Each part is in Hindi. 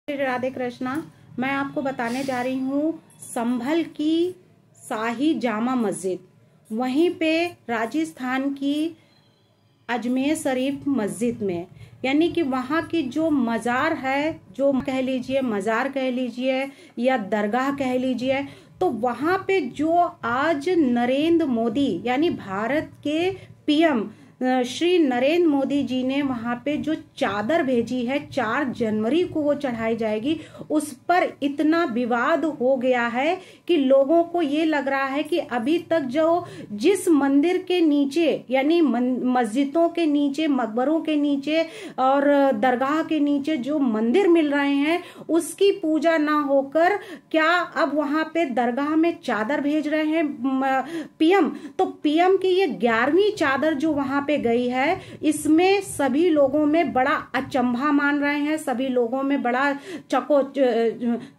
राधे कृष्णा। मैं आपको बताने जा रही हूँ संभल की शाही जामा मस्जिद, वहीं पे राजस्थान की अजमेर शरीफ मस्जिद में, यानी कि वहाँ की जो मज़ार है, जो कह लीजिए मज़ार कह लीजिए या दरगाह कह लीजिए, तो वहाँ पे जो आज नरेंद्र मोदी यानी भारत के पीएम श्री नरेंद्र मोदी जी ने वहाँ पे जो चादर भेजी है 4 जनवरी को वो चढ़ाई जाएगी, उस पर इतना विवाद हो गया है कि लोगों को ये लग रहा है कि अभी तक जो जिस मंदिर के नीचे यानी मस्जिदों के नीचे, मकबरों के नीचे और दरगाह के नीचे जो मंदिर मिल रहे हैं उसकी पूजा ना होकर क्या अब वहाँ पे दरगाह में चादर भेज रहे हैं पीएम। तो पीएम की ये 11वीं चादर जो वहाँ पे गई है, इसमें सभी लोगों में बड़ा अचंभा मान रहे हैं, सभी लोगों में बड़ा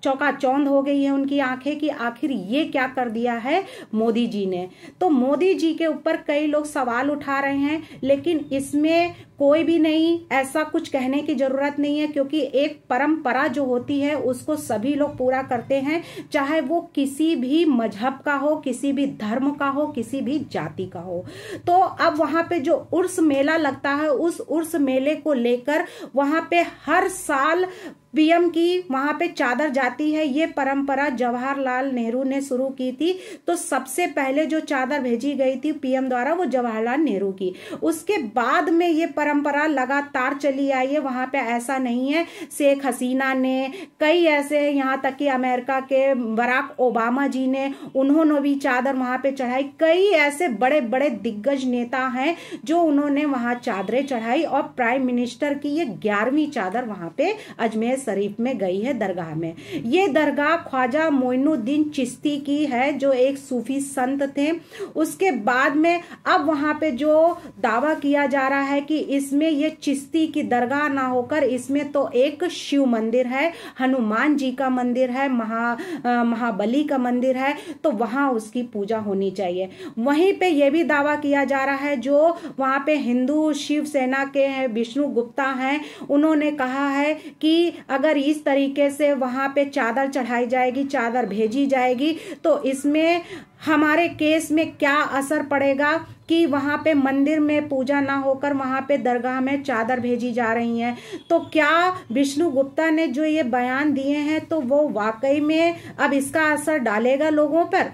चौकाचौंध हो गई है उनकी आंखें कि आखिर ये क्या कर दिया है मोदी जी ने। तो मोदी जी के ऊपर कई लोग सवाल उठा रहे हैं, लेकिन इसमें कोई भी नहीं, ऐसा कुछ कहने की जरूरत नहीं है, क्योंकि एक परंपरा जो होती है उसको सभी लोग पूरा करते हैं, चाहे वो किसी भी मजहब का हो, किसी भी धर्म का हो, किसी भी जाति का हो। तो अब वहां पे जो उर्स मेला लगता है, उस उर्स मेले को लेकर वहां पे हर साल पीएम की वहां पे चादर जाती है। ये परंपरा जवाहरलाल नेहरू ने शुरू की थी। तो सबसे पहले जो चादर भेजी गई थी पीएम द्वारा वो जवाहरलाल नेहरू की, उसके बाद में ये परंपरा लगातार चली आई है। वहां पे ऐसा नहीं है, शेख हसीना ने, कई ऐसे, यहाँ तक कि अमेरिका के बराक ओबामा जी ने, उन्होंने भी चादर वहां पे चढ़ाई। कई ऐसे बड़े बड़े दिग्गज नेता हैं जो उन्होंने वहां चादरें चढ़ाई, और प्राइम मिनिस्टर की ये 11वीं चादर वहां पे अजमेर शरीफ में गई है दरगाह में। ये दरगाह ख्वाजा मोइनुद्दीन चिश्ती की है, जो एक सूफी संत थे। उसके बाद में अब वहां पे जो दावा किया जा रहा है कि इसमें ये चिश्ती की दरगाह ना होकर इसमें तो एक शिव मंदिर है, हनुमान जी का मंदिर है, महाबली का मंदिर है, तो वहां उसकी पूजा होनी चाहिए। वहीं पे ये भी दावा किया जा रहा है, जो वहां पे हिंदू शिवसेना के हैं विष्णु गुप्ता हैं, उन्होंने कहा है कि अगर इस तरीके से वहां पे चादर चढ़ाई जाएगी, चादर भेजी जाएगी, तो इसमें हमारे केस में क्या असर पड़ेगा कि वहां पे मंदिर में पूजा ना होकर वहां पे दरगाह में चादर भेजी जा रही हैं। तो क्या विष्णु गुप्ता ने जो ये बयान दिए हैं तो वो वाकई में अब इसका असर डालेगा लोगों पर?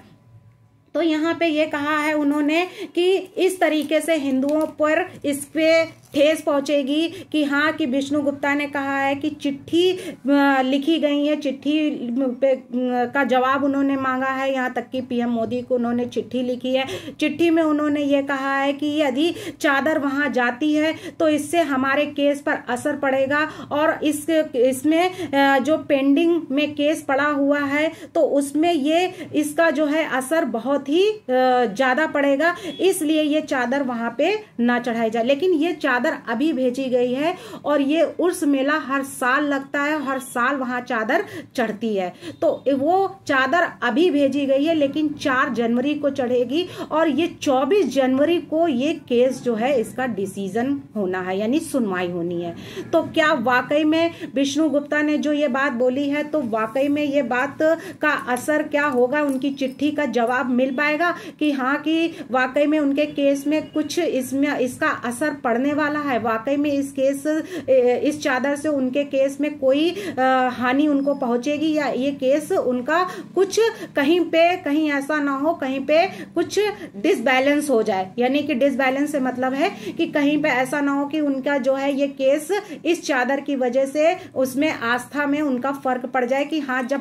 तो यहाँ पे ये कहा है उन्होंने कि इस तरीके से हिंदुओं पर इस पे ठेस पहुंचेगी कि हाँ, कि विष्णु गुप्ता ने कहा है कि चिट्ठी लिखी गई है, चिट्ठी का जवाब उन्होंने मांगा है, यहाँ तक कि पीएम मोदी को उन्होंने चिट्ठी लिखी है। चिट्ठी में उन्होंने ये कहा है कि यदि चादर वहां जाती है तो इससे हमारे केस पर असर पड़ेगा, और इसमें जो पेंडिंग में केस पड़ा हुआ है तो उसमें ये इसका जो है असर बहुत ही ज्यादा पड़ेगा, इसलिए ये चादर वहां पे ना चढ़ाई जाए। लेकिन ये चादर अभी भेजी गई है, और ये उर्स मेला हर साल लगता है, हर साल वहां चादर चढ़ती है। तो वो चादर अभी भेजी गई है, लेकिन 4 जनवरी को चढ़ेगी, और ये 24 जनवरी को ये केस जो है इसका डिसीजन होना है, यानी सुनवाई होनी है। तो क्या वाकई में विष्णु गुप्ता ने जो ये बात बोली है, तो वाकई में ये बात का असर क्या होगा, उनकी चिट्ठी का जवाब मिल पाएगा कि हाँ, कि वाकई में उनके केस में कुछ इसमें इसका असर पड़ने वाला है, वाकई में इस चादर से उनके केस में कोई हानि उनको पहुंचेगी, या ये केस उनका कुछ कहीं ऐसा ना हो, कहीं पे कुछ डिसबैलेंस हो जाए। यानी कि डिसबैलेंस से मतलब है कि कहीं पे ऐसा ना हो कि उनका जो है ये केस इस चादर की वजह से उसमें आस्था में उनका फर्क पड़ जाए कि हाँ, जब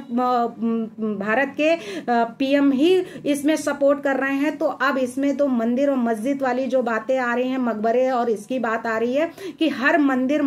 भारत के पीएम ही इसमें सपोर्ट कर रहे हैं, तो अब इसमें तो मंदिर और मस्जिद वाली जो बातें आ रही हैं, मकबरे और इसकी बात आ रही है कि हर मंदिर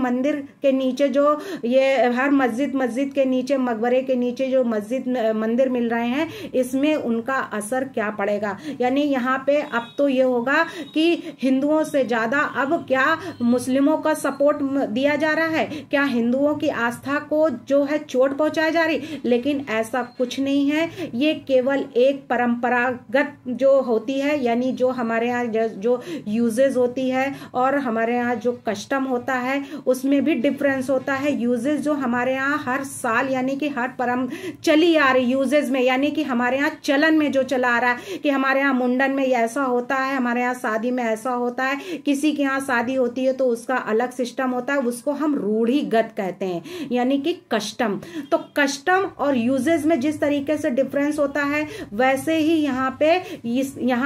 के नीचे जो ये हर मस्जिद के नीचे, मकबरे के नीचे जो मंदिर मिल रहे हैं, इसमें उनका असर क्या पड़ेगा। यानी यहाँ पे अब तो ये होगा कि हिंदुओं से ज्यादा अब क्या मुस्लिमों का सपोर्ट दिया जा रहा है, क्या हिंदुओं की आस्था को जो है चोट पहुंचाई जा रही। लेकिन ऐसा कुछ नहीं है, ये केवल एक परंपरागत जो होती है, यानी जो हमारे यहाँ जो यूजेस होती है और हमारे यहाँ यहाँ जो कस्टम होता है उसमें भी डिफरेंस होता है। यूजेस जो हमारे यहाँ हर साल यानी कि हर परम चली आ रही यूजेस में, यानी कि हमारे यहाँ चलन में जो चला आ रहा है कि हमारे यहाँ मुंडन में ऐसा होता है, हमारे यहाँ शादी में ऐसा होता है, किसी के यहाँ शादी होती है तो उसका अलग सिस्टम होता है, उसको हम रूढ़िगत कहते हैं यानी कि कस्टम। तो कस्टम और यूजेस में जिस तरीके से डिफरेंस होता है वैसे ही यहाँ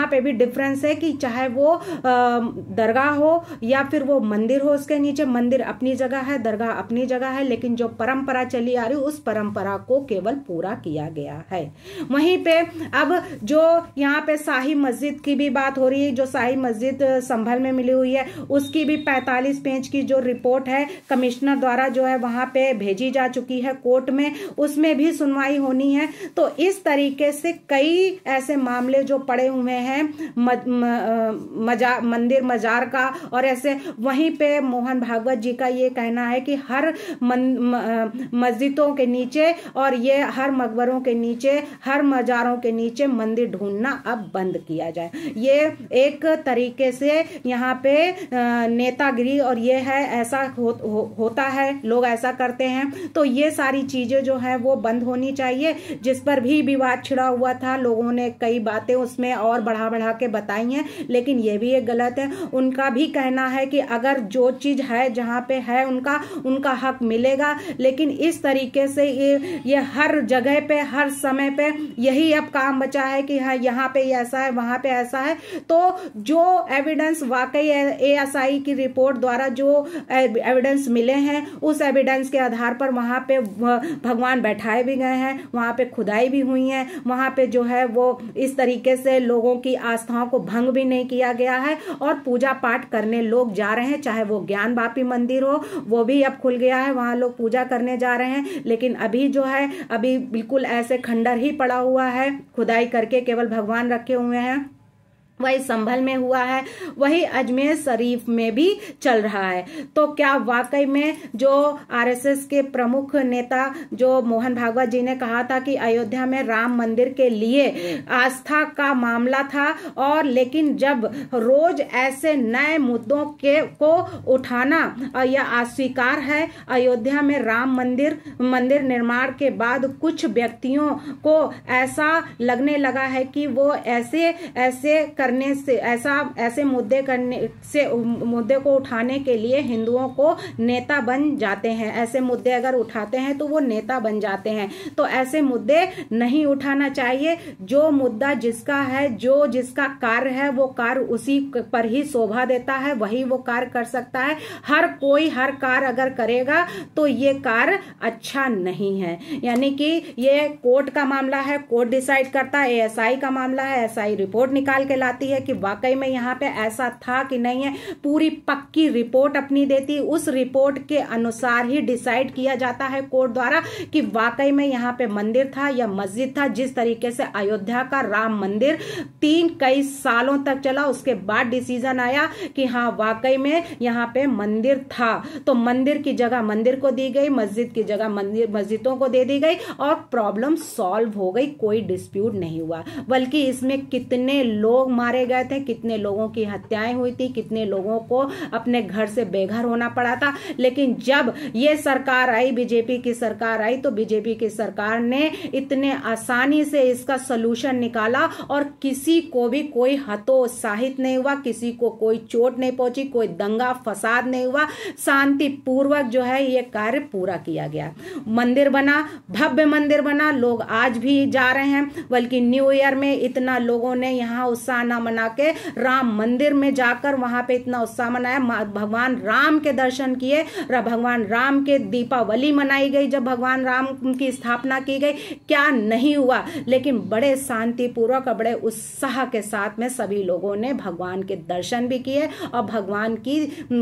पे भी डिफरेंस है कि चाहे वो दरगाह हो या फिर वो मंदिर हो, उसके नीचे मंदिर अपनी जगह है, दरगाह अपनी जगह है, लेकिन जो परंपरा चली आ रही उस परंपरा को केवल पूरा किया गया है। वहीं पे अब जो यहाँ पे शाही मस्जिद की भी बात हो रही है, जो शाही मस्जिद संभल में मिली हुई है उसकी भी 45 पेज की जो रिपोर्ट है कमिश्नर द्वारा जो है वहां पे भेजी जा चुकी है कोर्ट में, उसमें भी सुनवाई होनी है। तो इस तरीके से कई ऐसे मामले जो पड़े हुए हैं मंदिर मजार का और ऐसे, वहीं पे मोहन भागवत जी का ये कहना है कि हर मस्जिदों के नीचे और ये हर मकबरों के नीचे, हर मजारों के नीचे मंदिर ढूंढना अब बंद किया जाए। ये एक तरीके से यहाँ पे नेतागिरी और ये है ऐसा होता है, लोग ऐसा करते हैं। तो ये सारी चीजें जो है वो बंद होनी चाहिए। जिस पर भी विवाद छिड़ा हुआ था लोगों ने कई बातें उसमें और बढ़ा के बताई हैं, लेकिन ये भी एक गलत है। उनका भी कहना है कि अगर जो चीज है जहाँ पे है उनका हक मिलेगा, लेकिन इस तरीके से ये हर जगह पे हर समय पे यही अब काम बचा है कि हाँ यहाँ पे ऐसा है वहां पे ऐसा है। तो जो एविडेंस वाकई एएसआई की रिपोर्ट द्वारा जो एविडेंस मिले हैं उस एविडेंस के आधार पर वहां पे भगवान बैठाए भी गए हैं, वहां पे खुदाई भी हुई है, वहां पे जो है वो इस तरीके से लोगों की आस्थाओं को भंग भी नहीं किया गया है और पूजा पाठ करने लोग जा रहे हैं। चाहे वो ज्ञान वापी मंदिर हो वो भी अब खुल गया है, वहां लोग पूजा करने जा रहे हैं, लेकिन अभी जो है अभी बिल्कुल ऐसे खंडर ही पड़ा हुआ है, खुदाई करके केवल भगवान रखे हुए हैं। वही संभल में हुआ है, वही अजमेर शरीफ में भी चल रहा है। तो क्या वाकई में जो आरएसएस के प्रमुख नेता जो मोहन भागवत जी ने कहा था कि अयोध्या में राम मंदिर के लिए आस्था का मामला था, और लेकिन जब रोज ऐसे नए मुद्दों को उठाना यह अस्वीकार है। अयोध्या में राम मंदिर निर्माण के बाद कुछ व्यक्तियों को ऐसा लगने लगा है कि वो ऐसे करने से ऐसे मुद्दे को उठाने के लिए हिंदुओं को नेता बन जाते हैं। ऐसे मुद्दे अगर उठाते हैं तो वो नेता बन जाते हैं। तो ऐसे मुद्दे नहीं उठाना चाहिए। जो मुद्दा जिसका है, जो जिसका कार्य है, वो कार्य उसी पर ही शोभा देता है, वही वो कार्य कर सकता है। हर कोई हर कार्य अगर करेगा तो ये कार्य अच्छा नहीं है। यानी कि ये कोर्ट का मामला है, कोर्ट डिसाइड करता है। एएसआई का मामला है, एएसआई रिपोर्ट निकाल के लाती है कि वाकई में यहाँ पे ऐसा था कि नहीं है। पूरी पक्की रिपोर्ट अपनी देती, उस रिपोर्ट के अनुसार ही डिसाइड किया जाता है कोर्ट द्वारा कि वाकई में यहाँ पे मंदिर था या मस्जिद था। जिस तरीके से अयोध्या का राम मंदिर कई सालों तक चला, उसके बाद डिसीजन आया कि हाँ वाकई में यहाँ पे मंदिर था, तो मंदिर की जगह मंदिर को दी गई, मस्जिद की जगह मस्जिदों को दे दी गई और प्रॉब्लम सॉल्व हो गई। कोई डिस्प्यूट नहीं हुआ। बल्कि इसमें कितने लोग मारे गए थे, कितने लोगों की हत्याएं हुई थी, कितने लोगों को अपने घर से बेघर होना पड़ा था। लेकिन जब ये सरकार आई, बीजेपी की सरकार आई, तो बीजेपी की सरकार ने इतने आसानी से इसका सलूशन निकाला और किसी को भी कोई हतोत्साहित नहीं हुआ, किसी को कोई चोट नहीं पहुंची, कोई दंगा फसाद नहीं हुआ। शांति पूर्वक जो है ये कार्य पूरा किया गया। मंदिर बना, भव्य मंदिर बना, लोग आज भी जा रहे हैं। बल्कि न्यू ईयर में इतना लोगों ने यहाँ उत्साह ना मना के राम मंदिर में जाकर वहां पे इतना उत्साह मनाया, भगवान राम के दर्शन किए, भगवान राम के दीपावली मनाई गई जब भगवान राम की स्थापना की गई। क्या नहीं हुआ, लेकिन बड़े शांतिपूर्वक और बड़े उत्साह के साथ में सभी लोगों ने भगवान के दर्शन भी किए और भगवान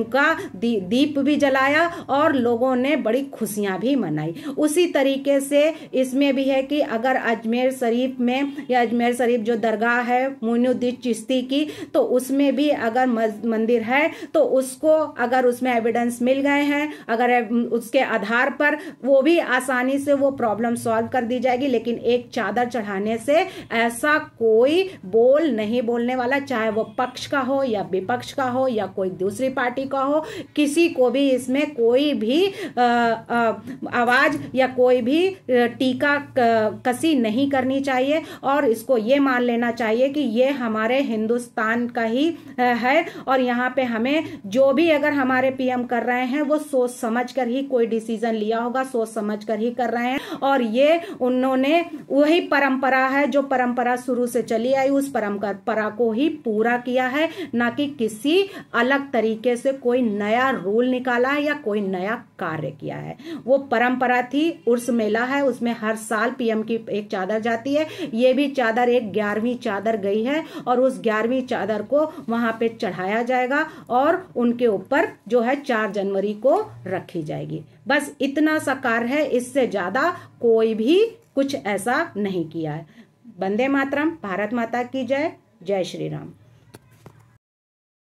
का दीप भी जलाया और लोगों ने बड़ी खुशियां भी मनाई। उसी तरीके से इसमें भी है कि अगर अजमेर शरीफ में या अजमेर शरीफ जो दरगाह है, मोइनुद्दीन चिश्ती की, तो उसमें भी अगर मंदिर है तो उसको अगर उसमें एविडेंस मिल गए हैं, अगर उसके आधार पर वो भी आसानी से वो प्रॉब्लम सॉल्व कर दी जाएगी। लेकिन एक चादर चढ़ाने से ऐसा कोई बोल नहीं बोलने वाला, चाहे वो पक्ष का हो या विपक्ष का हो या कोई दूसरी पार्टी का हो, किसी को भी इसमें कोई भी आवाज या कोई भी टीका कसी नहीं करनी चाहिए। और इसको ये मान लेना चाहिए कि ये हमारे हिंदुस्तान का ही है, और यहाँ पे हमें जो भी अगर हमारे पीएम कर रहे हैं वो सोच समझ कर ही कोई डिसीजन लिया होगा, सोच समझ कर ही कर रहे हैं। और ये उन्होंने वही परंपरा है जो परंपरा शुरू से चली आई, उस परंपरा को ही पूरा किया है, ना कि किसी अलग तरीके से कोई नया रूल निकाला है या कोई नया कार्य किया है। वो परंपरा थी, उर्स मेला है, उसमें हर साल पीएम की एक चादर जाती है। ये भी चादर एक 11वीं चादर गई है और उस 11वीं चादर को वहां पे चढ़ाया जाएगा और उनके ऊपर जो है 4 जनवरी को रखी जाएगी। बस इतना सा कार्य है, इससे ज्यादा कोई भी कुछ ऐसा नहीं किया है। वंदे मातरम। भारत माता की जय। जय श्री राम।